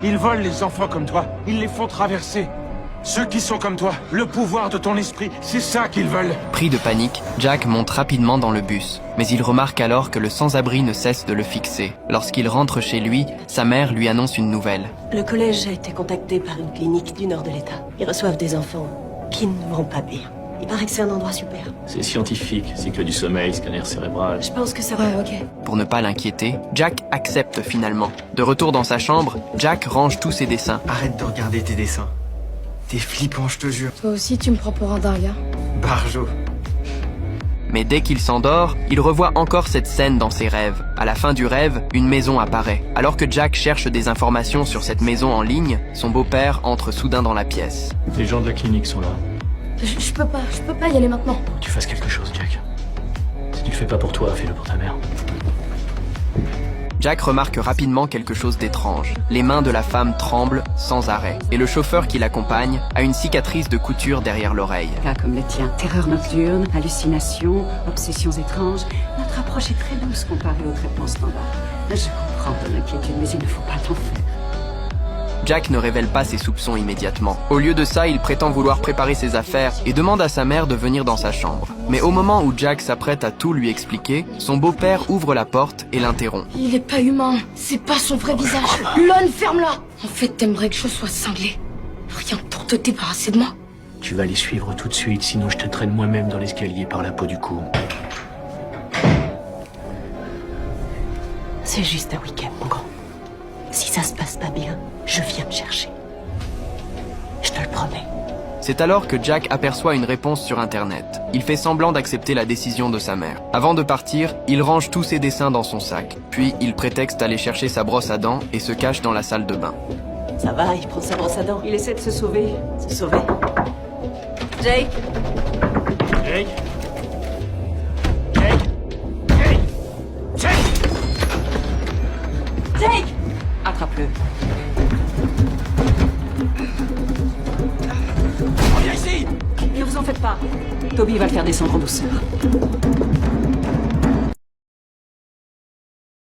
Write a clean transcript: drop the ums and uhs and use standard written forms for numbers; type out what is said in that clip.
Ils volent les enfants comme toi, ils les font traverser. Ceux qui sont comme toi, le pouvoir de ton esprit, c'est ça qu'ils veulent. Pris de panique, Jack monte rapidement dans le bus. Mais il remarque alors que le sans-abri ne cesse de le fixer. Lorsqu'il rentre chez lui, sa mère lui annonce une nouvelle. Le collège a été contacté par une clinique du nord de l'État. Ils reçoivent des enfants qui ne vont pas bien. Il paraît que c'est un endroit super. C'est scientifique, cycle du sommeil, scanner cérébral. Je pense que ça va, ok. Pour ne pas l'inquiéter, Jack accepte finalement. De retour dans sa chambre, Jack range tous ses dessins. Arrête de regarder tes dessins. T'es flippant, je te jure. Toi aussi, tu me prends pour un daria. Barjo. Mais dès qu'il s'endort, il revoit encore cette scène dans ses rêves. À la fin du rêve, une maison apparaît. Alors que Jack cherche des informations sur cette maison en ligne, son beau-père entre soudain dans la pièce. Les gens de la clinique sont là. Je peux pas y aller maintenant. Faut que tu fasses quelque chose, Jack. Si tu le fais pas pour toi, fais-le pour ta mère. Jack remarque rapidement quelque chose d'étrange. Les mains de la femme tremblent sans arrêt. Et le chauffeur qui l'accompagne a une cicatrice de couture derrière l'oreille. Cas comme le tien, terreur nocturne, hallucinations, obsessions étranges. Notre approche est très douce comparée au traitement standard. Je comprends ton inquiétude, mais il ne faut pas t'en faire. Jack ne révèle pas ses soupçons immédiatement. Au lieu de ça, il prétend vouloir préparer ses affaires et demande à sa mère de venir dans sa chambre. Mais au moment où Jack s'apprête à tout lui expliquer, son beau-père ouvre la porte et l'interrompt. Il est pas humain. C'est pas son vrai visage. Lon, ferme-la. En fait, t'aimerais que je sois cinglé. Rien que pour te débarrasser de moi. Tu vas les suivre tout de suite, sinon je te traîne moi-même dans l'escalier par la peau du cou. C'est juste un week-end, mon grand. Si ça se passe pas bien, je viens te chercher. Je te le promets. C'est alors que Jack aperçoit une réponse sur Internet. Il fait semblant d'accepter la décision de sa mère. Avant de partir, il range tous ses dessins dans son sac. Puis, il prétexte aller chercher sa brosse à dents et se cache dans la salle de bain. Ça va, il prend sa brosse à dents. Il essaie de se sauver. Se sauver. Jake. Jake Jake Jake Jake Jake. Attrape-le. Viens ici. Ne vous en faites pas. Toby va le faire descendre en douceur.